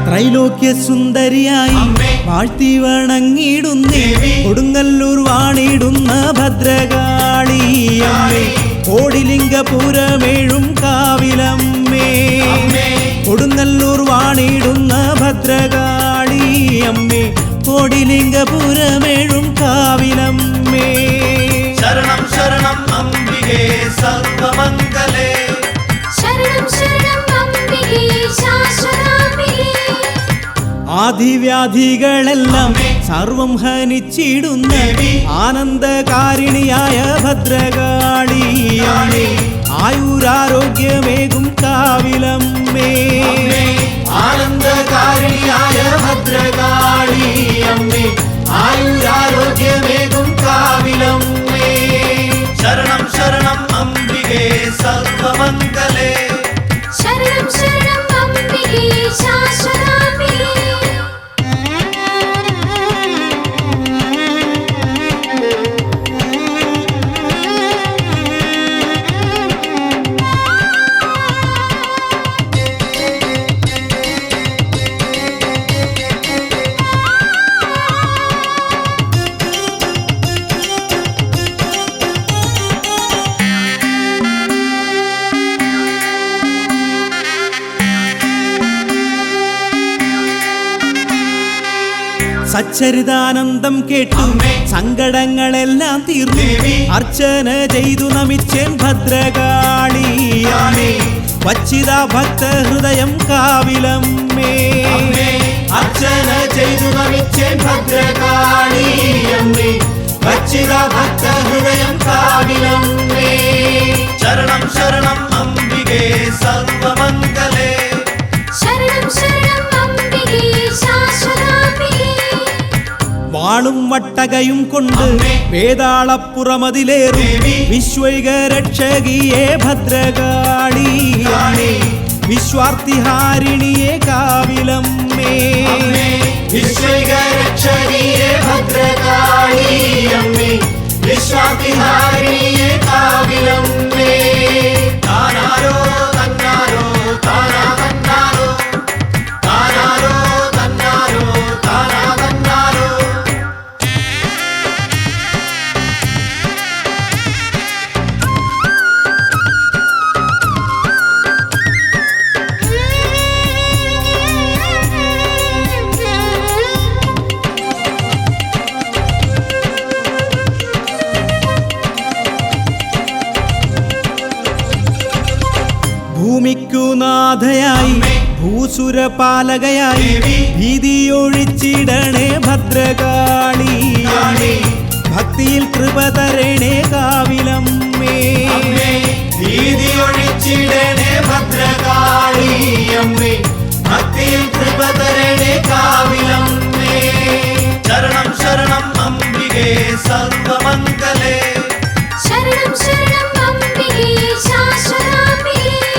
ത്രൈലോക്യ സുന്ദരിയായി വാഴ്ത്തി വണങ്ങിടുന്നേ കൊടുങ്ങല്ലൂർ വാണിടുന്ന ഭദ്രകാളി അമ്മേ കോടിലിംഗപുരമേഴും കാവിലമ്മേ കൊടുങ്ങല്ലൂർ വാണിടുന്ന ഭദ്രകാളി അമ്മേ കോടിലിംഗപുരമേഴും കാവിലമ്മേ ശരണം ശരണം അംബികേ സർവമംഗലേ ശരണം ശരണം അംബികേ ശാശ്വതാംബികേ ആദിവ്യാധികളെല്ലാം സർവം ഹനിച്ചിടുന്ന ആനന്ദകാരിണിയായ ഭദ്രകാളി അമ്മേ ആയുരാരോഗ്യമേകും കാവിലമ്മേ ആനന്ദകാരിണിയായ ഭദ്രകാളി അമ്മേ ആയുരാരോഗ്യമേകും കാവിലമ്മേ ശരണം ശരണം അംബികേ സർവമംഗലേ ശരണം ശരണം അംബികേ ശാശ്വതാംബികേ സച്ചരിതാനന്ദം കേട്ടു സങ്കടങ്ങളെല്ലാം തീർന്നു അർച്ചന ചെയ്തു നമിച്ചേൻ ഭദ്രകാളി അമ്മേ വച്ചിത ഭക്ത ഹൃദയം കാവിലമ്മേ അർച്ചന ചെയ്തു നമിച്ചേൻ ഭദ്രകാളി അമ്മേ വച്ചിത ഭക്ത ഹൃദയം കാവിലമ്മേ ശരണം ശരണം അംബികേ സർവമംഗലേ ശരണം ശരണം അംബികേ ശാശ്വതാംബികേ വാളും വട്ടകയും കൊണ്ട് വേതാളപ്പുറമതിലേറി വിശ്വൈകരക്ഷകിയെ ഭദ്രകാളി അമ്മേ വിശ്വാർത്തിഹാരിണിയെ കാവിലമ്മേ വിശ്വൈകരക്ഷകിയെ ഭദ്രകാളി അമ്മേ വിശ്വാർത്തിഹാരിണിയെ കാവിലമ്മേ താനാരോ തന്നാരോ താനാ തന്നാരോ താനാരോ തന്നാരോ താനാ തന്നാരോ ഭൂമിക്കു നാഥയായി ഭൂസുരപാലകയായി ഭീതിയൊഴിച്ചിടണേ ഭദ്രകാളി അമ്മേ ഭക്തിയിൽ കൃപ തരണേ കാവിലമ്മേ ഭീതിയൊഴിച്ചിടണേ ഭദ്രകാളി അമ്മേ ഭക്തിയിൽ കൃപ തരണേ കാവിലമ്മേ ശരണം ശരണം അംബികേ സർവമംഗലേ ശരണം ശരണം അംബികേ ശാശ്വതാംബികേ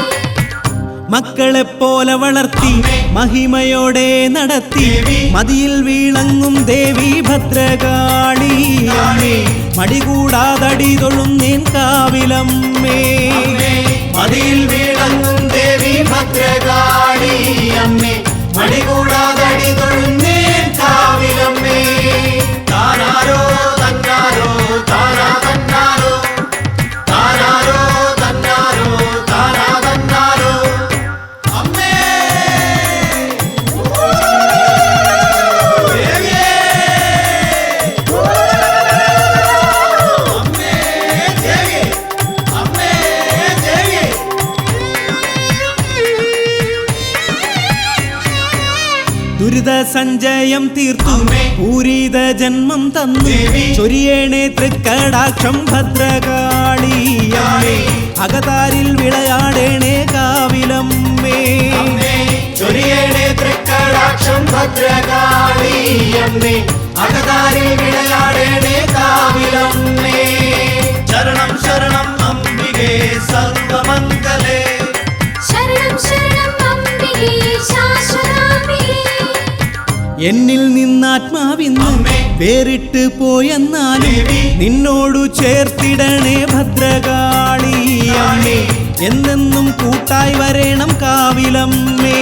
മക്കളെപ്പോലെ വളർത്തി മഹിമയോടെ നടത്തി മതിയിൽ വീളങ്ങും ദേവി ഭദ്രകാളി അമ്മേ മടികൂടാതടി തൊഴുന്നേൻ കാവിലമ്മേ മതിയിൽ വീളങ്ങും ദേവി ഭദ്രകാളി അമ്മേ മടികൂടാതടി തൊഴുന്നേൻ കാവിലമ്മേ താനാരോ തന്നാരോ താനാ തന്നാരോ താനാരോ തന്നാരോ താനാ തന്നാരോ അമ്മേ ദേവിയേ അമ്മേ ദേവിയേ അമ്മേ ദേവിയേ ദുരിത സഞ്ചയം തീർത്തു പൂരിത ജന്മം തന്നു ചൊരിയേണേ തൃക്കടാക്ഷം ഭദ്രകാളി അമ്മേ അകതാരിൽ വിളയാടേണേ കാവിലമ്മേ ചൊരിയേണേ തൃക്കടാക്ഷം ഭദ്രകാളി അമ്മേ അകതാരിൽ വിളയാടേണേ കാവിലമ്മേ ശരണം ശരണം അംബികേ സർവമംഗലേ ശരണം ശരണം അംബികേ ശാശ്വതാംബികേ എന്നിൽ നിന്നാത്മാവിന്ന് വേറിട്ട് പോയെന്നാലും നിന്നോടു ചേർത്തിടണേ ഭദ്രകാളി അമ്മേ എന്നെന്നും കൂട്ടായി വരേണം കാവിലമ്മേ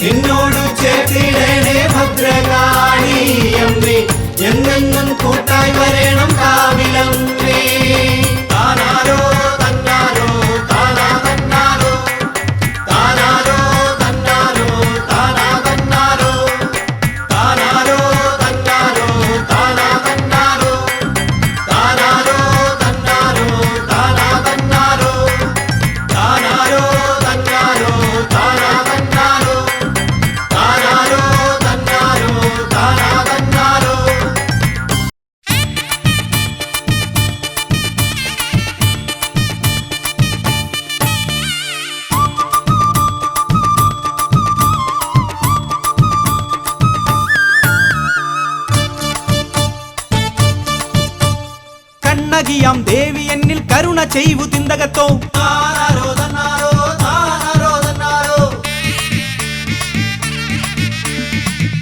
നിന്നോടു ചേർത്തിടണേ ഭദ്രകാളി അമ്മേ എന്നെന്നും കൂട്ടായി വരേണം കാവിലമ്മേ താനാരോ തന്നാരോ താനാ തന്നാരോ താനാരോ തന്നാരോ താനാ തന്നാരോ താനാരോ തന്നാരോ താനാ തന്നാരോ താനാരോ തന്നാരോ താനാ തന്നാരോ താനാരോ തന്നാരോ താനാ തന്നാരോ താനാരോ തന്നാരോ താനാ തന്നാരോ കണ്ണകിയാം ദേവി എന്നിൽ കരുണ ചെയ്വു തിന്തകത്തോ താനാരോ തന്നാരോ താനാരോ തന്നാരോ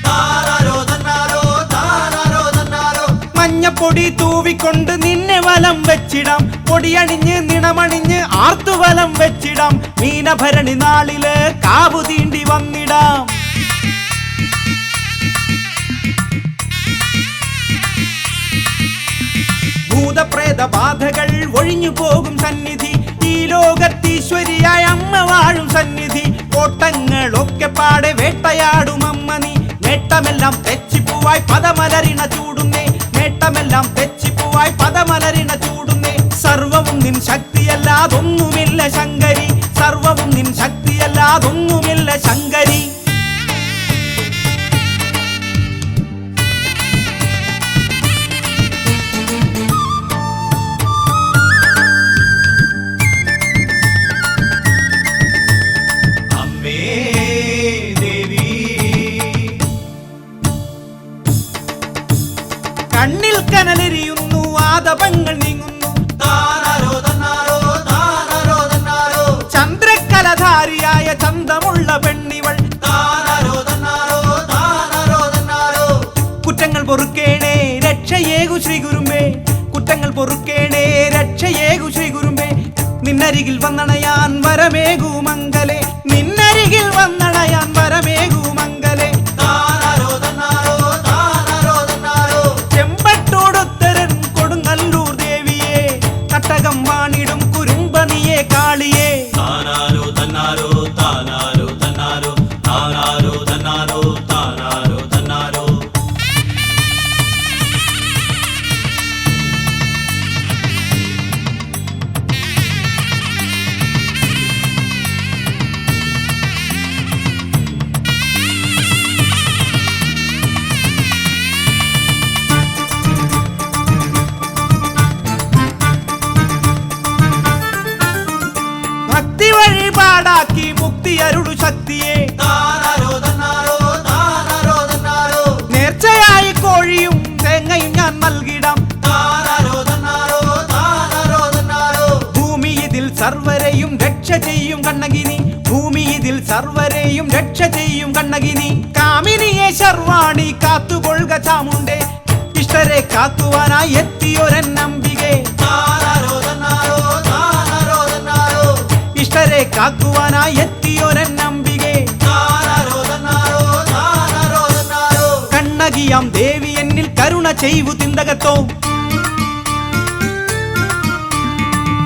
താനാരോ തന്നാരോ താനാരോ തന്നാരോ മഞ്ഞപ്പൊടി തൂവിക്കൊണ്ട് നിന്നെ വലം വെച്ചിടാം പൊടിയണിഞ്ഞ് നിണമണിഞ്ഞ് ആർത്തുവലം വെച്ചിടാം മീനഭരണി നാളില് കാവു തീണ്ടി വന്നിടാം ഭൂതപ്രേത ബാധകൾ ഒഴിഞ്ഞു പോകും സന്നിധി ഈ ലോകത്തീശ്വരിയായ അമ്മ വാഴും സന്നിധി ഓട്ടങ്ങളൊക്കെ പാടെ വേട്ടയാടും അമ്മ നീ നേട്ടമെല്ലാം തെച്ചിപ്പൂവായി പദമലരിണ ചൂടുന്നേ നേട്ടമെല്ലാം തെച്ചിപ്പൂവായി പദമലരിണ ചൂടുന്നേ സർവവും നിൻ ശക്തിയല്ലാതൊന്നുമില്ല ശങ്കരി സർവവും നിൻ ശക്തിയല്ലാതൊന്നുമില്ല ശങ്കരി അമ്മേ ദേവി കണ്ണിൽ കനലെരിയുന്നു ആദപങ്ങൾ നീങ്ങുന്നു താനാരോ തന്നാരോ താനാരോ തന്നാരോ ചന്ദ്രക്കലധാരിയായ ചന്തമുള്ള പെണ്ണിവൾ താനാരോ തന്നാരോ താനാരോ തന്നാരോ കുറ്റങ്ങൾ പൊറുക്കേണേ രക്ഷയേകു ശ്രീ ഗുരുമ്പേ കുറ്റങ്ങൾ പൊറുക്കേണേ രക്ഷയേകു ശ്രീ ഗുരുമ്പേ നിന്നരികിൽ വന്നണയാൻ വരമേകു മംഗലേ നിന്നരികിൽ വന്നണയാൻ വരമേകു മംഗലേ താനാരോ തന്നാരോ താനാരോ തന്നാരോ ചെമ്പട്ടോടുത്തരൻ കൊടുങ്ങല്ലൂർ ദേവിയെ തട്ടകം വാണിടും കുരുമ്പനിയെ കാളിയെ താനാരോ തന്നാരോ താനാരോ തന്നാരോ താനാരോ തന്നാരോ താനാരോ തന്നാരോ ഭക്തി വഴിപാടാക്കി മുക്തി അരുളു ശക്തിയെ താനാരോ തന്നാരോ താനാരോ തന്നാരോ നേർച്ചയായി കോഴിയും തേങ്ങയും ഞാൻ നൽകിടാം താനാരോ തന്നാരോ താനാരോ തന്നാരോ ഭൂമി ഇതിൽ സർവരെയും രക്ഷ ചെയ്യും കണ്ണകിനി ഭൂമി ഇതിൽ സർവരെയും രക്ഷ ചെയ്യും കണ്ണകിനി കാമിനിയെ ശർവാണി കാത്തുകൊള്ളുക ചാമുണ്ടേ ഇഷ്ടരെ കാക്കുവാനായി എത്തിയൊരന്നംബികെ താനാരോ തന്നാരോ താനാരോ തന്നാരോ ഇഷ്ടരെ കാക്കുവാനായി എത്തിയൊരന്നംബികെ താനാരോ തന്നാരോ താനാരോ തന്നാരോ കണ്ണകിയാം ദേവി എന്നിൽ കരുണ ചെയ്വു തിന്തകത്തോ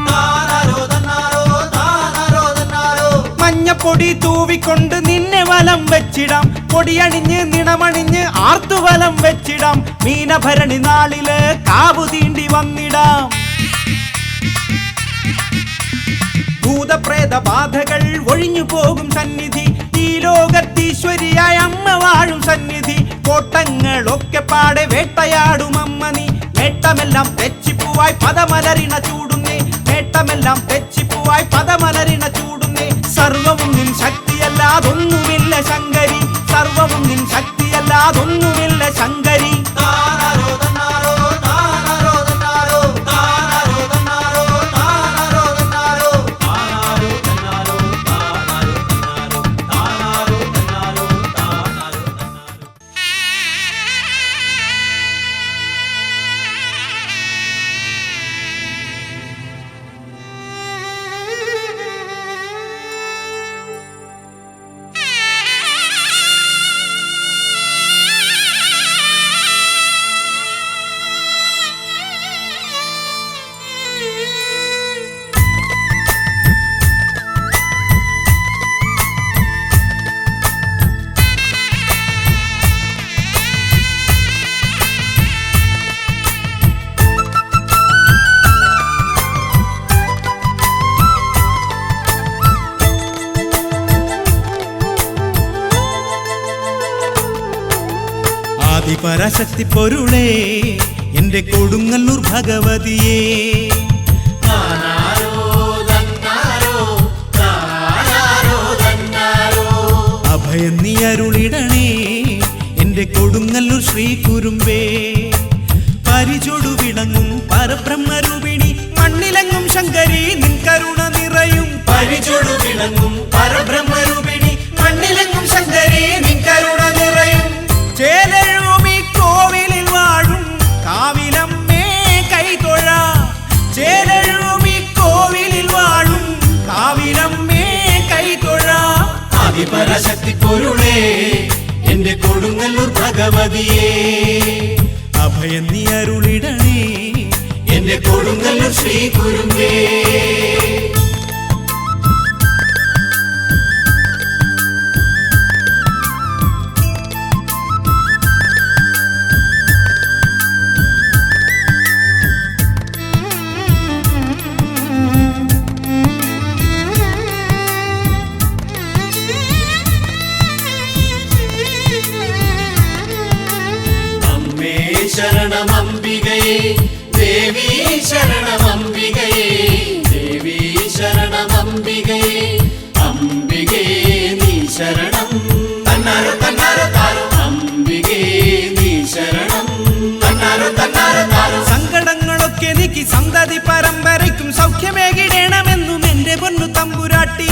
താനാരോ തന്നാരോ താനാരോ തന്നാരോ മഞ്ഞപ്പൊടി തൂവിക്കൊണ്ട് നിന്നെ വലം വെച്ചിടാം പൊടിയണിഞ്ഞ് നിണമണിഞ്ഞ് ആർത്തുവലം വെച്ചിടാം മീനഭരണി നാളില് കാവു തീണ്ടി വന്നിടാം ഭൂതപ്രേത ബാധകൾ ഒഴിഞ്ഞു പോകും സന്നിധി ഈ ലോകത്തീശ്വരിയായ അമ്മ വാഴും സന്നിധി കോട്ടങ്ങളൊക്കെ പാടെ വേട്ടയാടും അമ്മ നീ നേട്ടമെല്ലാം തെച്ചിപ്പൂവായി പദമലരിണ ചൂടുന്നേ നേട്ടമെല്ലാം തെച്ചിപ്പൂവായി പദമലരിണ ചൂടുന്നേ സർവവും നിൻ ശക്തിയല്ലാതൊന്നുമില്ല ശങ്കരി സർവവും നിൻ ശക്തിയല്ലാതൊന്നുമില്ല ശങ്കരി താനാരോ തന്നാരോ താനാരോ തന്നാരോ താനാരോ തന്നാരോ താനാരോ തന്നാരോ താനാരോ തന്നാരോ താനാരോ തന്നാരോ താനാരോ തന്നാരോ താനാരോ തന്നാരോ ആദിപരാശക്തി പൊരുളേ എന്റെ കൊടുങ്ങല്ലൂർ ഭഗവതിയേ അഭയം നീ അരുളിടണേ എന്റെ കൊടുങ്ങല്ലൂർ ശ്രീ കുരുമ്പേ പരിചൊടു വിളങ്ങും പരബ്രഹ്മരൂപിണി മണ്ണിലെങ്ങും ശങ്കരി നിൻ കരുണ നിറയും പരിചൊടു വിളങ്ങും പരബ്രഹ്മരൂപിണി മണ്ണിലെങ്ങും ശങ്കരി നിൻ കരുണ നിറയും ചേലഴുമി കോവിലിൽ വാഴും കാവിലമ്മേ കൈതൊഴ ചേലഴുമി കോവിലിൽ വാഴും കാവിലമ്മേ കൈതൊഴ ആദിപരാശക്തി പൊരുളേ എന്റെ കൊടുങ്ങല്ലൂർ ഭഗവതിയേ അഭയം നീ അരുളിടണേ എന്റെ കൊടുങ്ങല്ലൂർ ശ്രീ കുരുമ്പേ ശരണമംബികയേ ദേവി ശരണമംബികയേ ദേവി ശരണമംബികയേ അംബികേ നീ ശരണം തന്നാരോ തന്നാരോ താരോ അംബികേ നീ ശരണം തന്നാരോ തന്നാരോ താരോ സങ്കടങ്ങളൊക്കെ നീക്കി സന്തതി പരമ്പരയ്ക്കും സൗഖ്യമേകിടേണമെന്നും എന്റെ പൊന്നു തമ്പുരാട്ടി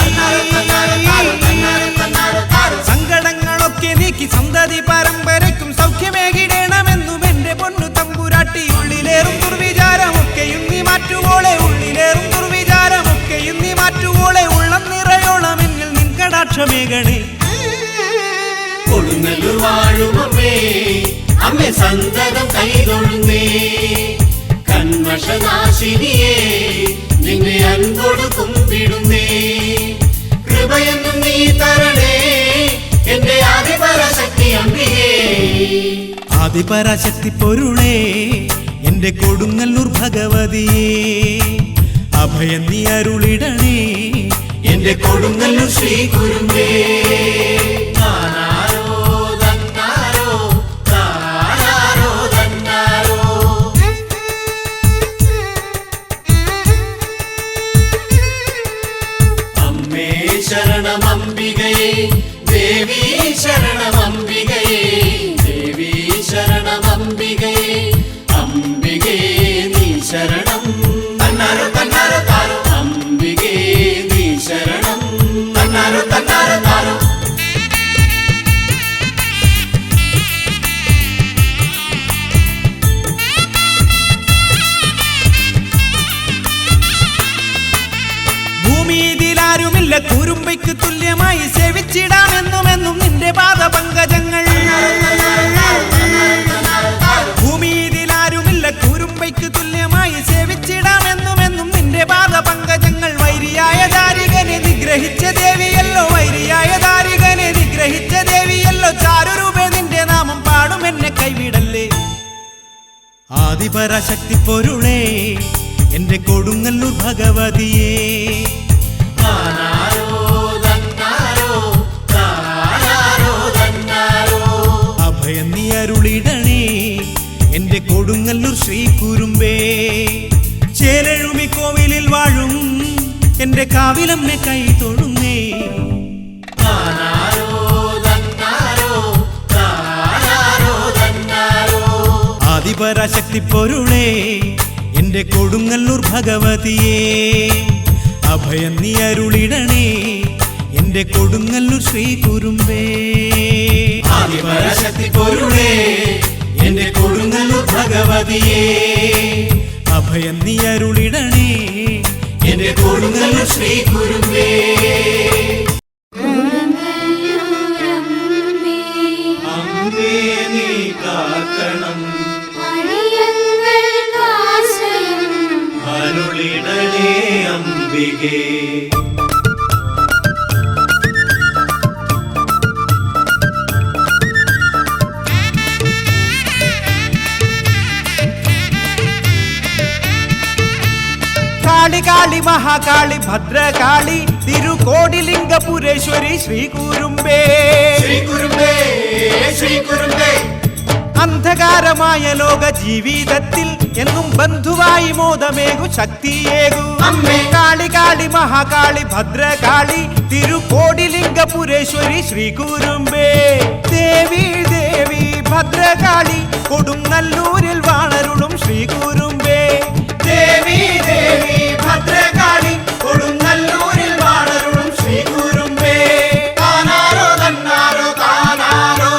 സങ്കടങ്ങളൊക്കെ നീക്കി സന്തതി പരമ്പരയ്ക്കും സൗഖ്യമേകിടേണമെന്നും എന്റെ പൊന്നു തമ്പുരാട്ടി ഉള്ളിലേറും ദുർവിചാരമൊക്കെയും നീ മാറ്റുവോളെ ഉള്ളിലേറും ദുർവിചാരമൊക്കെയും നീ മാറ്റുവോളെ ഉള്ളം നിറയോളം എന്നിൽ നിൻ കടാക്ഷമേകണേ കൊടുങ്ങല്ലൂർ വാഴുമമ്മേ അമ്മേ സന്തതം കൈതൊഴുന്നേ കന്മഷനാശിനിയേ നിന്നെ അൻപോട് കുമ്പിടുന്നേ കൃപയെന്നും നീ തരണേ എന്റെ ആദിപരാശക്തി അംബികേ ആദിപരാശക്തി പൊരുളേ എന്റെ കൊടുങ്ങല്ലൂർ ഭഗവതിയേ അഭയം നീ അരുളിടണേ എന്റെ കൊടുങ്ങല്ലൂർ ശ്രീ കുരുമ്പേ ശരണമംബികയേ ദേവി ശരണമംബികയേ ദേവി ശരണമംബികയേ അംബികേ നീ ശരണം തന്നാരോ തന്നാരോ താരോ അംബികേ നീ ശരണം തന്നാരോ തന്നാരോ താരോ ഭൂമിയിലാരുമില്ല കുരുമ്പയ്ക്ക് തുല്യമായി സേവിച്ചിടാമെന്നുമെന്നും നിന്റെ പാദപങ്കജങ്ങൾ ഭൂമിയിലാരുമില്ല കുരുമ്പയ്ക്ക് തുല്യമായി സേവിച്ചിടാമെന്നുമെന്നും നിന്റെ പാദപങ്കജങ്ങൾ വൈരിയായ ദാരികനെ നിഗ്രഹിച്ച ദേവിയല്ലോ വൈരിയായ ദാരികനെ നിഗ്രഹിച്ച ദേവിയല്ലോ ചാരുരൂപേ നിന്റെ നാമം പാടും എന്നെ കൈവിടല്ലേ ആദിപരാശക്തി പൊരുളേ എന്റെ കൊടുങ്ങല്ലൂർ ഭഗവതിയേ അഭയം നീ അരുളിടണേ എന്റെ കൊടുങ്ങല്ലൂർ ശ്രീ കുരുമ്പേ ചേലഴുമി കോവിലിൽ വാഴും എന്റെ കാവിലമ്മെ കൈ തൊഴുന്നേ ആദിപരാശക്തി പൊരുളേ എന്റെ കൊടുങ്ങല്ലൂർ ഭഗവതിയേ അഭയം നീ അരുളിടണേ എന്റെ കൊടുങ്ങല്ലൂർ ശ്രീ കുരുമ്പേ ആദിപരാശക്തി പൊരുളേ എന്റെ കൊടുങ്ങല്ലൂർ ഭഗവതിയേ അഭയം നീ അരുളിടണേ എന്റെ കൊടുങ്ങല്ലൂർ ശ്രീ കുരുമ്പേ അമ്പേ നീ കാക്കണം അരുളിടണേ അംബികേ കാളി കാളി മഹാകാളി ഭദ്രകാളി തിരുക്കോടിലിംഗപുരേശ്വരി ശ്രീ കുരുമ്പേ ശ്രീ കുരുമ്പേ ശ്രീ കുരുമ്പേ അന്ധകാരമായ ലോക ജീവിതത്തിൽ എന്നും ബന്ധുവായി മോദമേകു ശക്തിയേകു അമ്മേ. കാളി കാളി മഹാകാളി ഭദ്രകാളി തിരുക്കോടിലിംഗപുരേശ്വരി ശ്രീകുരുമ്പേ ദേവി ദേവി ഭദ്രകാളി കൊടുങ്ങല്ലൂരിൽ വാണരുളും ശ്രീകുരുമ്പേ ദേവി ദേവി ഭദ്രകാളി കൊടുങ്ങല്ലൂരിൽ വാണരുളും ശ്രീകുരുമ്പേ താനാരോ തന്നാരോ താനാരോ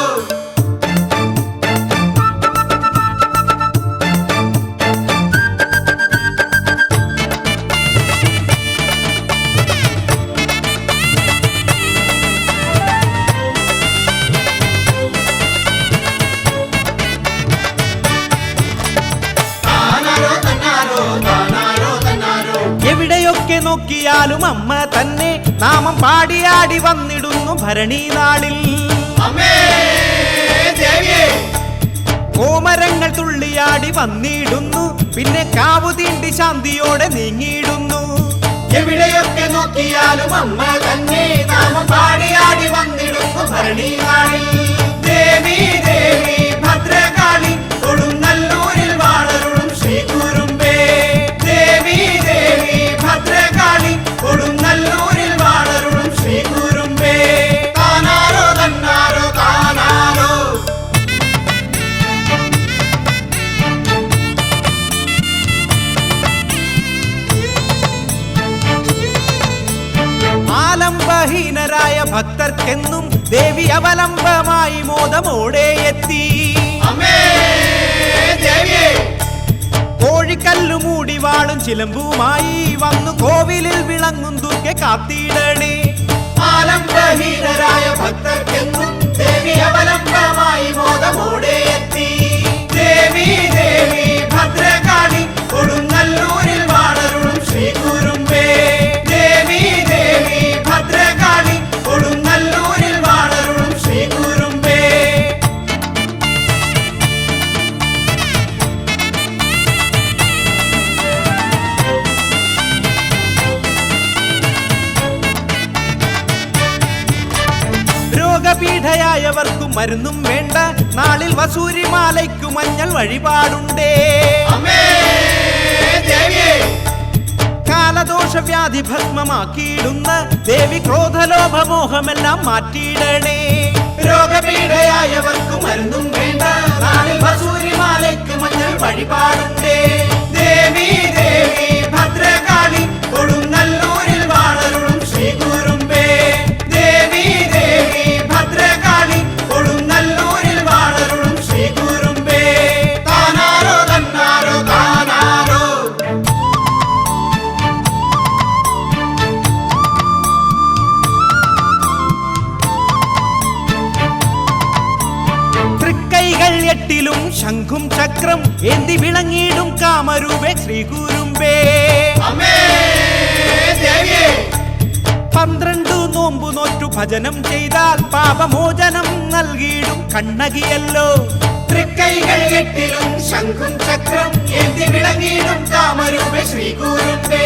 താനാരോ തന്നാരോ താനാരോ തന്നാരോ എവിടെയൊക്കെ നോക്കിയാലും അമ്മ തന്നെ നാമം പാടിയാടി വന്നിടുന്നു ഭരണി നാളിൽ അമ്മേ ദേവിയേ കോമരങ്ങൾ തുള്ളിയാടി വന്നിടുന്നു പിന്നെ കാവു തീണ്ടി ശാന്തിയോടെ നീങ്ങിയിടുന്നു എവിടെയൊക്കെ നോക്കിയാലും അമ്മ തന്നെ നാമം പാടിയാടി വന്നിടുന്നു ഭരണിയാളിൽ ദേവി ദേവി ഭദ്രകാളി കൊടുങ്ങല്ലൂരിൽ വാണരുളും ശ്രീകുരുമ്പേ ദേവി ദേവി ഭദ്രകാളി കൊടുങ്ങല്ലൂരിൽ വാണരുളും ശ്രീകുരുമ്പേ താനാരോ തന്നാരോ താനാരോ ആലംബഹീനരായ ഭക്തർക്കെന്നും ദേവി അവലംബമായി മോദമോടെ എത്തി അമ്മേ ദേവിയേ കോഴിക്കല്ലു മൂടി വാളും ചിലമ്പുമായി വന്നു കോവിലിൽ വിളങ്ങും ദുർഗെ കാത്തിടണേ ആലംബഹീനരായ ഭക്തർക്കെന്നും ദേവി അവലംബമായി മോദമോടെ എത്തി ദേവി ദേവി ഭദ്രകാളി കൊടുങ്ങല്ലൂരിൽ വാണരുളും ശ്രീകുരുമ്പേ ദേവി ദേവി ഭദ്രകാളി കൊടുങ്ങല്ലൂരിൽ വാണരുളും ശ്രീകുരുമ്പേ രോഗപീഠയായവർക്കു മരുന്നും വേണ്ട നാളിൽ വസൂരിമാലയ്ക്കു മഞ്ഞൾ വഴിപാടുണ്ടേ അമ്മേ ദേവിയേ കാലദോഷവ്യാധി ഭസ്മമാക്കിയിടുന്ന ദേവി ക്രോധലോഭമോഹമെല്ലാം മാറ്റിയിടണേ രോഗപീഠയായവർക്കു മരുന്നും വേണ്ട നാളിൽ വസൂരിമാലയ്ക്ക് മഞ്ഞൾ വഴിപാടുണ്ടേ ദേവി ദേവി ഭദ്രകാളി കൊടുങ്ങല്ലൂരിൽ വാണരുളും ശ്രീകുരുമ്പേ ദേവി ദേവി ഭദ്രകാളി കൊടുങ്ങല്ലൂരിൽ വാണരുളും ശ്രീകുരുമ്പേ താനാരോ തന്നാരോ താനാരോ തൃക്കൈകൾ എട്ടിലും ശംഖും ചക്രം ഏന്തി വിളങ്ങിയിടും കാമരൂപേ ശ്രീകുരുമ്പേ അമ്മേ ദേവിയേ 12 നോമ്പു നോറ്റു ഭജനം ചെയ്താൽ പാപമോചനം നൽകിയിടും കണ്ണകിയല്ലോ തൃക്കൈകൾ എട്ടിലും ശംഖും ചക്രം ഏന്തി വിളങ്ങിയിടും കാമരൂപേ ശ്രീകുരുമ്പേ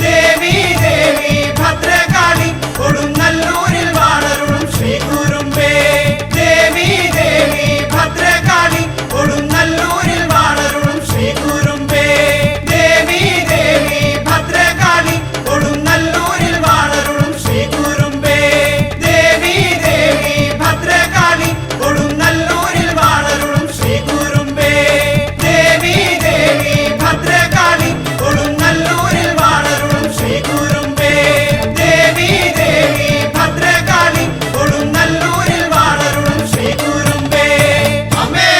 ദേവി ദേവി ഭദ്രകാളി കൊടുങ്ങല്ലൂരിൽ വാണരുളും ശ്രീകുരുമ്പേ ദേവി ദേവി ഭദ്രകാളി കൊടുങ്ങല്ലൂരിൽ വാണരുളും ശ്രീകുരുമ്പേ ദേവി ദേവി ഭദ്രകാളി കൊടുങ്ങല്ലൂരിൽ വാണരുളും ശ്രീകുരുമ്പേ ദേവി ദേവി ഭദ്രകാളി കൊടുങ്ങല്ലൂരിൽ വാണരുളും ശ്രീകുരുമ്പേ ദേവി ദേവി ഭദ്രകാളി കൊടുങ്ങല്ലൂരിൽ വാണരുളും ശ്രീകുരുമ്പേ ദേവി ദേവി ഭദ്രകാളി കൊടുങ്ങല്ലൂരിൽ വാണരുളും ശ്രീകുരുമ്പേ അമ്മേ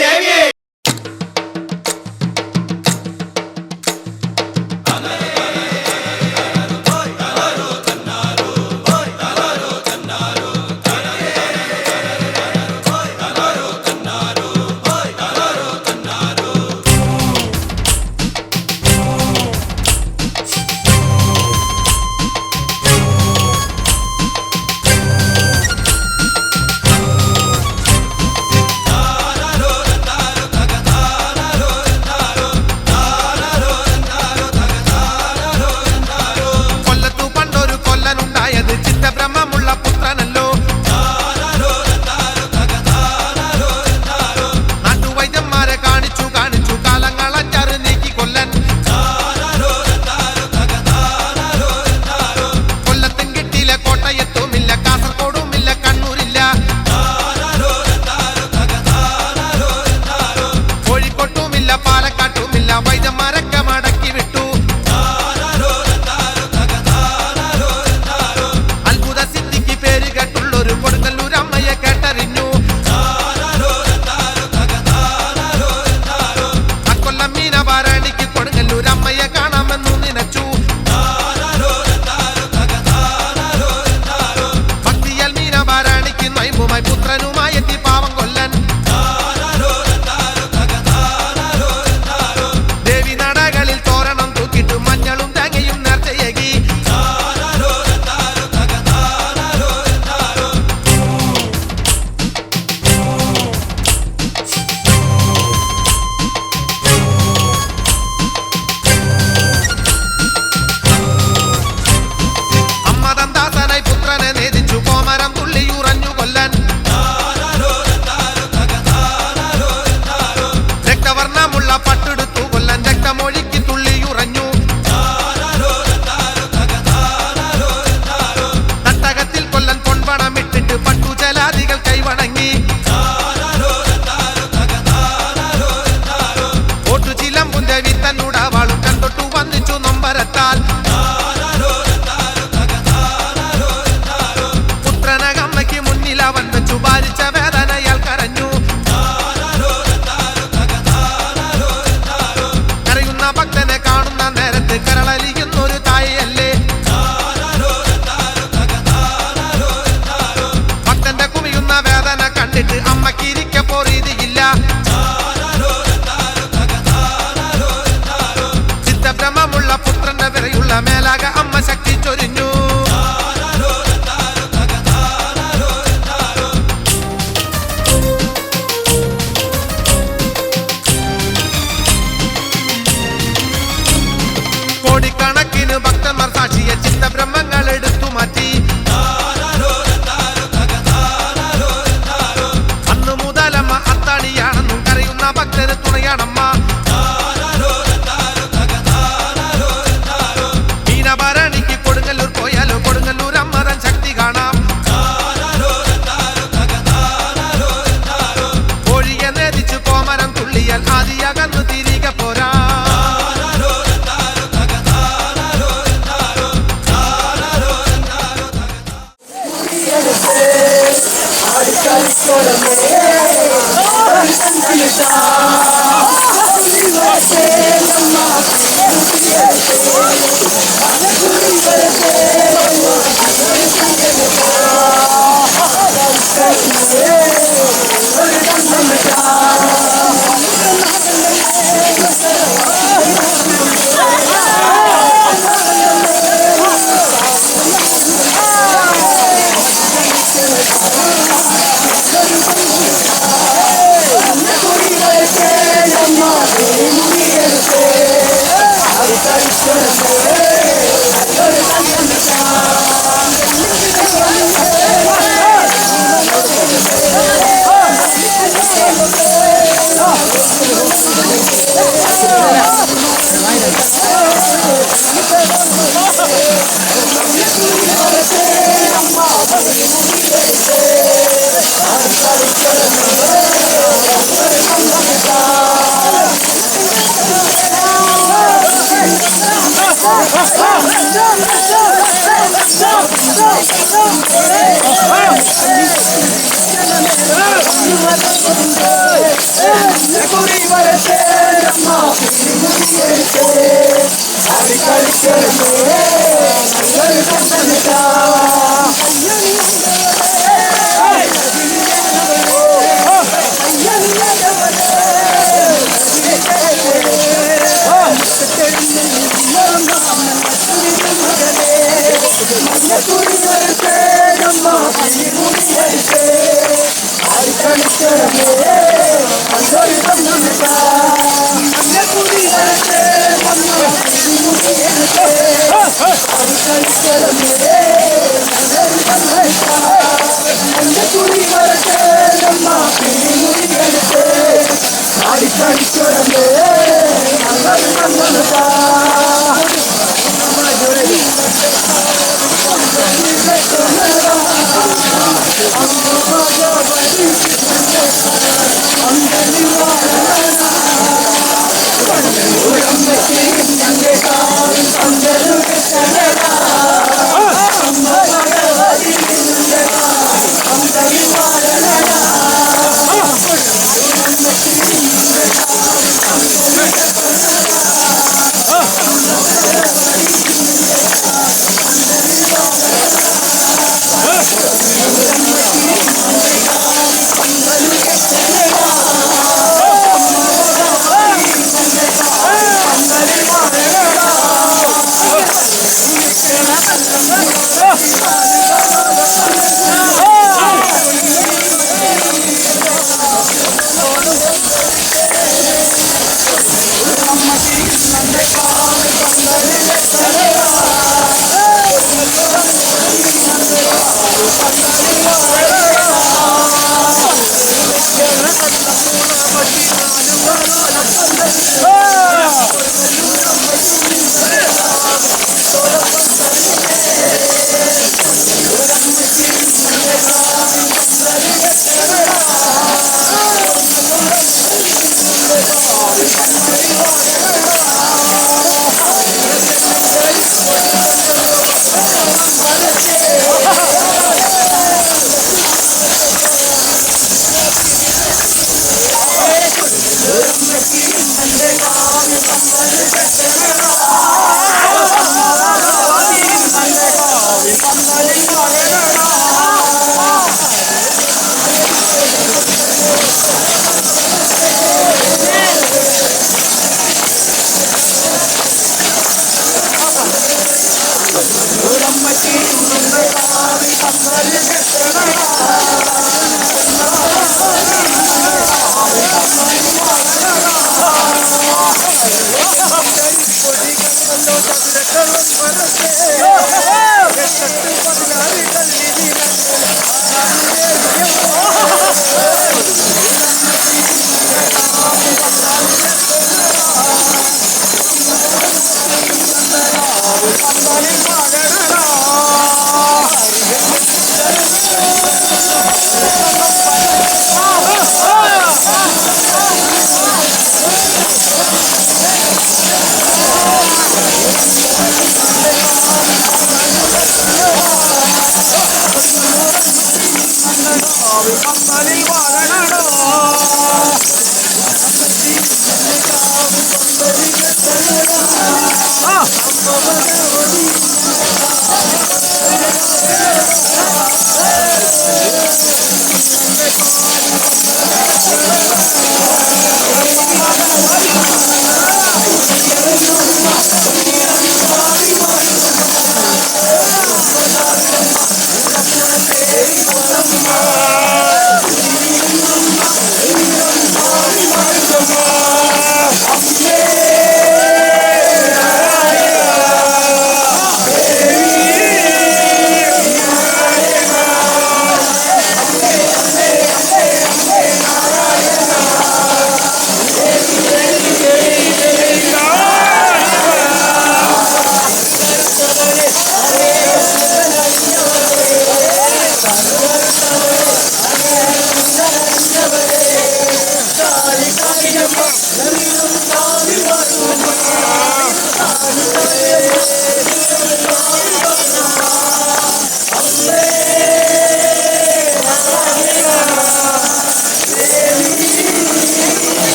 ദേവിയേ കൊല്ലത്തു പണ്ടൊരു കൊല്ലനുണ്ടായത് ചിത്തഭ്രമമുള്ള പുത്രനല്ലോ ഭക്തരുടെ മേലാകെ അമ്മ ശക്തി ചൊരിഞ്ഞു. കോടിക്കണക്കിന് ഭക്തന്മാർ സാക്ഷിയെ ചിത്തബ്രഹ്മങ്ങൾ എടുത്തു മാറ്റി. അന്നു മുതലമ്മ അത്താണിയാണെന്നും കരയുന്ന ഭക്തന് തുണയാണമ്മ. മീനഭരണിക്ക് കൊടുങ്ങല്ലൂർ പോയാലോ കൊടുങ്ങല്ലൂർ അമ്മതൻ ശക്തി കാണാം. കോഴിയെ നേതിച്ചു കോമരം തുള്ളിയാൽ ആദിയകന്നു തിരികെ പോരാ.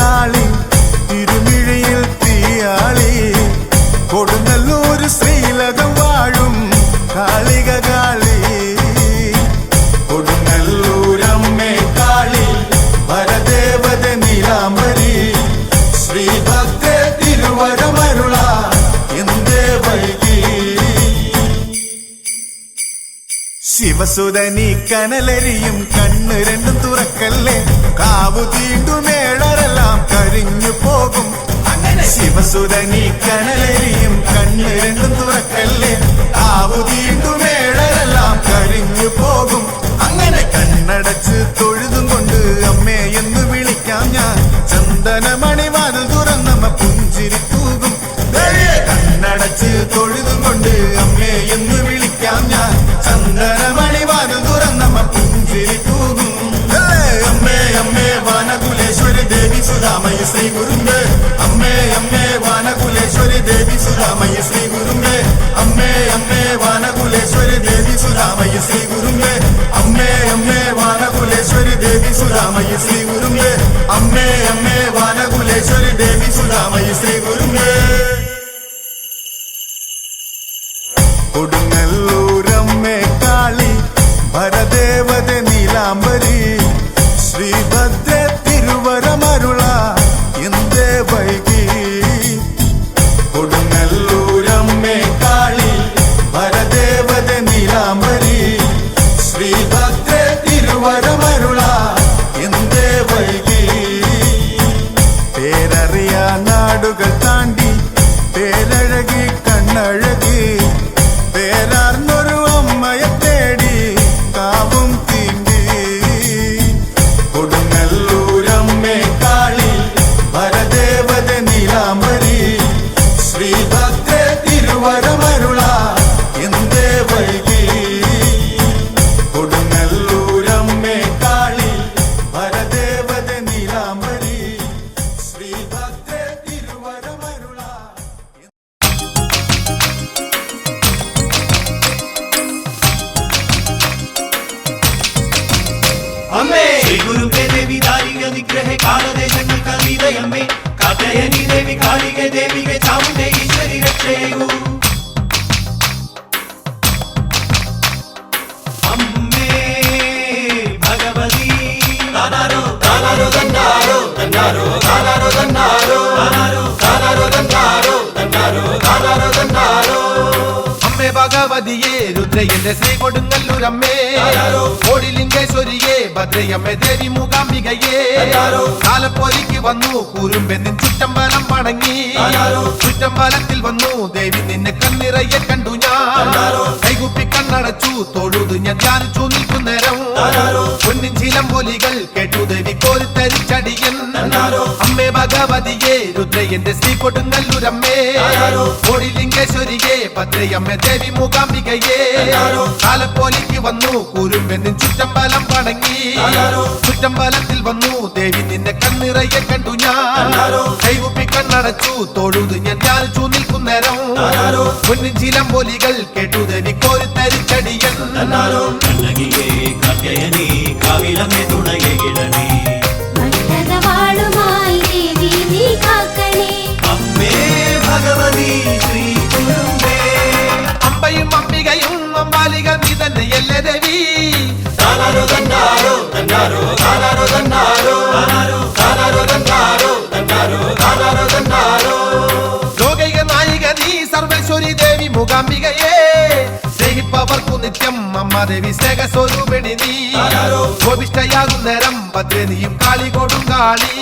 കാളി തിരുമിഴിയിൽ തീയാളി കൊടുങ്ങല്ലൂർ ശ്രീലകം വാഴും കാളിക കാളി കൊടുങ്ങല്ലൂരമ്മേ കാളി വരദേവത നീലാംബരി ശ്രീഭക്ത തിരുവരമരുള എന്തേ വൈകി ശിവസുതനി കനലരിയും കണ്ണ് രണ്ടും തുറക്കല്ലേ കാവു തീണ്ടുമേളരെല്ലാം കരിഞ്ഞു പോകും ശിവസുതനി കനലരിയും കണ്ണ് രണ്ടും തുറക്കല്ലേ കാവു തീണ്ടുമേളരെല്ലാം കരിഞ്ഞു പോകും അങ്ങനെ കണ്ണടച്ച് തൊഴുതും കൊണ്ട് അമ്മേ എന്ന് വിളിക്കാം ഞാൻ ചന്ദനമണിവാതിൽ തുറന്നമ്മ പുഞ്ചിരി തൂകും കണ്ണടച്ച് തൊഴുതും കൊണ്ട് അമ്മേ എന്ന് വിളിക്കാം ഞാൻ ചന്ദനമണിവാതിൽ തുറന്നമ്മ പുഞ്ചിരി തൂകും അമ്മേ അമ്മേ വാനകുലേശ്വരി ദേവി സുധാമയ ശ്രീ ഗുരുമ്പേ അമ്മേ അമ്മേ വാനകുലേശ്വരി ദേവി സുധാമയ ശ്രീ ഗുരുമ്പേ അമ്മേ അമ്മേ വാനകുലേശ്വരി ദേവി സുധാമയ ശ്രീ ഗുരുമ്പേ അമ്മേ അമ്മേ വാനകുലേശ്വരി ദേവി സുധാമയ ശ്രീ ഗുരുമ്പേ അമ്മേ അമ്മേ വാനകുലേശ്വരി ദേവി സുധാമയ ശ്രീ ഗുരുമ്പേ കൊടുങ്ങല്ലൂരമ്മേ കാളി ഭരദേവത നീലാംബരി ശ്രീഭദ്ര തിരുവരമരുള എന്തേ വൈകി കൊടുങ്ങല്ലൂരമ്മേ കാളി ഭരദേവത നീലാംബരി ശ്രീഭദ്ര തിരുവരമരുള എന്തേ വൈകി പേരറിയാ നാടുകൾ താണ്ടി പേരഴകി കണ്ണഴകി പേരാർന്നൊരു അമ്മയെ തേടി കാവും തീണ്ടി കൊടുങ്ങല്ലൂരമ്മേ കാളി ഭരദേവത നീലാംബരി ശ്രീഭദ്ര തിരുവരമരുള എന്തേ വൈകി കൊടുങ്ങല്ലൂരമ്മേ കാളി ഭരദേവത നീലാംബരി ശ്രീഭദ്ര തിരുവരമരുള അമ്മേ ശ്രീ ഗുരുമ്പേ ദേവി ദാരിക നിഗ്രഹ കാലദേശങ്ങൾ കലീതയമ്മേ കാത്തയനി ദേവി കാളികെ ദേവികെ ചാമുണ്ഡേ ഈശ്വരി രക്ഷയൂ അമ്മേ ഭഗവതി താനാരോ താനാരോ തന്നാരോ തന്നാരോ താനാരോ തന്നാരോ താനാരോ താനാരോ തന്നാരോ തന്നാരോ താനാരോ തന്നാരോ അമ്മേ ഭഗവതിയെ രുദ്രയന്റെ ശ്രീ കൊടുങ്ങല്ലൂരമ്മേ കോടിലിംഗേശ്വരിയെ ഭദ്രയമ്മേ ദേവി മൂകാംബികയെ കാലപ്പോലിക്ക് വന്നു കൂരുമ്പെന്നിൻ ചുറ്റമ്പലം വണങ്ങി ചുറ്റമ്പലത്തിൽ വന്നു ദേവി നിന്നെ കണ്ണിറയെ കണ്ടു ഞാൻ കൈകുപ്പി കണ്ണടച്ചു തൊഴുതു ഞാൻ ധ്യാനിച്ചു നിൽക്കുന്നേരം പൊന്നിൻ ചിലമ്പൊലികൾ കേട്ടു ദേവി കോരിത്തരിച്ചടിയൻ അമ്മേ ഭഗവതിയെ രുദ്രയന്റെ ശ്രീ കൊടുങ്ങല്ലൂരമ്മേ കോടിലിംഗേശ്വരിയെ ഭദ്രയമ്മേ ദേവി മൂകാംബികയെ കാലപ്പോലിക്ക് വന്നു കൂരുമ്പെന്നിൻ ചുറ്റമ്പലം വണങ്ങി ചുറ്റമ്പലത്തിൽ വന്നു ദേവി നിന്നെ കണ്ണിറയെ കണ്ടു ഞാൻ കൈകുപ്പി കണ്ണടച്ചു തൊഴുതു ഞാൻ ധ്യാനിച്ചു നിൽക്കുന്നേരം പൊന്നിൻ ചിലമ്പൊലികൾ കേട്ടു ദേവി കോരിത്തരിച്ചടിയൻ കണ്ണകിയേ കാത്യയനി കാവിലമേ തുണയെ ഇടണേ ഭക്തവാളുമായി ദേവി നീ കാക്കണേ അമ്മേ ഭഗവതി ശ്രീ ഗുരുമ്പേ അമ്പയും അംബികയും അമ്പാലിക നീ തന്നെയല്ലേ ദേവി താനാരോ തന്നാരോ തന്നാരോ താനാരോ തന്നാരോ താനാരോ താനാരോ തന്നാരോ തന്നാരോ താനാരോ തന്നാരോ ലോകൈക നായിക നീ സർവേശ്വരി ദേവി മൂകാംബികയെ സ്നേഹിപ്പവർക്കു നിത്യം അമ്മ ദേവി സ്നേഹസ്വരൂപിണി നീ കോപിഷ്ടയാകും നേരം ഭദ്രനിയും കാളി കൊടും കാളി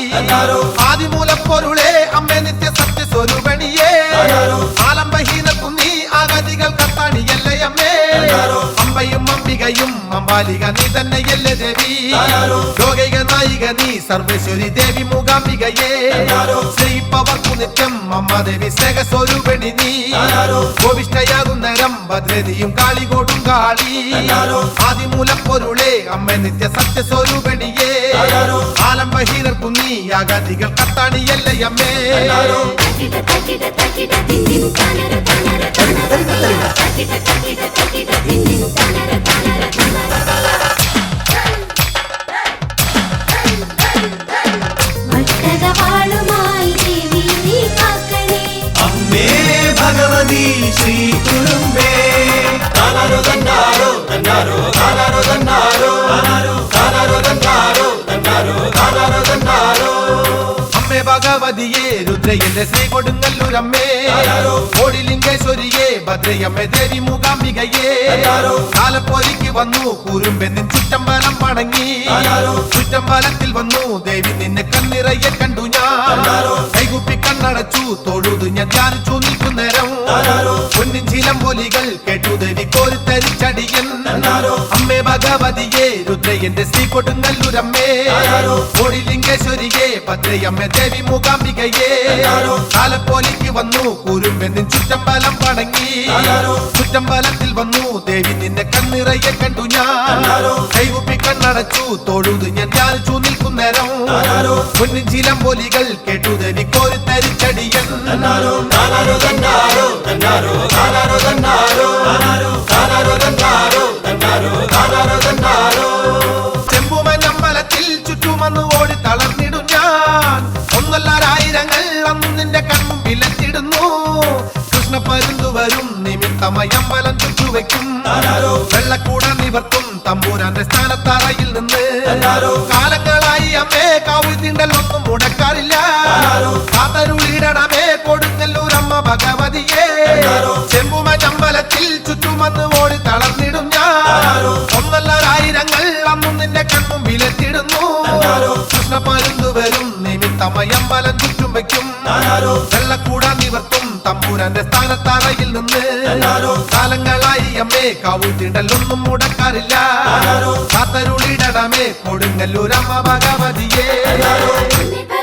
ആദിമൂലപ്പൊരുളെ അമ്മേ നിത്യ സത്യസ്വരൂപിണിയേ ആലംബഹീനക്കു നീ ആഗതികൾ കത്താണിയല്ലേ അമ്മേ അമ്പയും അംബികയും അമ്പാലിക നീ തന്നെയല്ലേ ദേവി ലോകൈക നായിക നീ സർവേശ്വരി ദേവി മൂകാംബികയെ സ്നേഹിപ്പവർക്കു നിത്യം അമ്മ ദേവി സ്നേഹസ്വരൂപിണി നീ കോപിഷ്ടയാകും നേരം ഭദ്രനിയും കാളി കൊടും കാളി ആദിമൂലപ്പൊരുളെ അമ്മ നിത്യ സത്യസ്വരൂപിണിയേ ആലംബഹീനർക്കു നീ ആഗതികൾ കത്താണിയല്ലേ അമ്മേ തകിട തകിട തകിട തിന്നിൻ തനര തനര തനര തകിട തകിട തകിട തിന്നിൻ തനര തനര തനര ഭക്തവാളുമായി താനാരോ തന്നാരോ താനാരോ തന്നാരോ തന്നാരോ താനാരോ തന്നാരോ അമ്മേ ഭഗവതിയെ രുദ്രയന്റെ ശ്രീ കൊടുങ്ങല്ലൂരമ്മേ ഓടിലിംഗേശ്വരിയെ ഭദ്രയമ്മേ ദേവി മൂകാംബികയെ കാലപ്പോലിക്ക് വന്നു കൂരുമ്പെന്നിൻ ചുറ്റമ്പലം വണങ്ങി ചുറ്റമ്പലത്തിൽ വന്നു ദേവി നിന്നെ കണ്ണിറയെ കണ്ടു ഞാൻ കൈകുപ്പി കണ്ണടച്ചു തൊഴുതു ഞാൻ ധ്യാനിച്ചു നിൽക്കുന്നേരം പൊന്നിൻ ചിലമ്പൊലികൾ കേട്ടു ദേവി കോരിത്തരിച്ചടിയൻ അമ്മേ ഭഗവതിയെ രുദ്രയന്റെ ശ്രീ കൊടുങ്ങല്ലൂരമ്മേ ഓടിലിംഗേശ്വരിയെ ഭദ്രയമ്മേ ദേവി മൂകാംബികയെ കാലപ്പോലിക്ക് വന്നു കൂരുമ്പെന്നിൻ ചുറ്റമ്പലം വണങ്ങി ചുറ്റമ്പലത്തിൽ വന്നു ദേവി നിന്നെ കണ്ണിറയെ കണ്ടു ഞാൻ കൈകുപ്പി കണ്ണടച്ചു തൊഴുതു ഞാൻ ധ്യാനിച്ചു നിൽക്കുന്നേരം പൊന്നിൻ ചിലമ്പൊലികൾ കേട്ടു ദേവി കോരിത്തരിച്ചടിയൻ തന്നാരോ തന്നാരോ തന്നാരോ താനാരോ തന്നാരോ താനാരോ തന്നാരോ തന്നാരോ താനാരോ തന്നാരോ ചെമ്പുമഞ്ഞമ്പലത്തിൽ ചുറ്റുമന്ന് ഓടി തളർന്നിടും ഞാൻ ഒന്നല്ലായിരങ്ങൾ അന്ന് നിന്റെ കൺമുമ്പിലെത്തിടുന്നു കൃഷ്ണ പരുന്തു വരും നിമിത്തമയമ്പലം ചുറ്റുവെക്കും വെള്ളക്കൂട നിവർത്തും തമ്പൂരാന്റെ സ്ഥാനത്തറയിൽ നിന്ന് കാലങ്ങളായി അമ്മേ കാവി തിണ്ടൽ ഒന്നും മുടക്കാറില്ല കാതരുളിടണമേ കൊടുങ്ങല്ലൂരമ്മ ഭഗവതിയെ ചെമ്പുമഞ്ഞമ്പലത്തിൽ ചുറ്റുമന്ന് ഓടി തളർന്നിടും ഞാൻ ഒന്നല്ലായിരങ്ങൾ അന്നും നിന്റെ കൺമുമ്പിലെത്തിടുന്നു കൃഷ്ണ പരുന്തു വരും നിമിത്തമയമ്പലം ചുറ്റും വെക്കും വെള്ളക്കൂട നിവർത്തും തമ്പൂരാന്റെ സ്ഥാനത്തറയിൽ നിന്ന് കാലങ്ങളായി അമ്മേ കാവൂത്തിണ്ടല്ലൊന്നും മുടക്കാറില്ല കാത്തരുളിടണമേ കൊടുങ്ങല്ലൂരമ്മ ഭഗവതിയെ അമ്മേ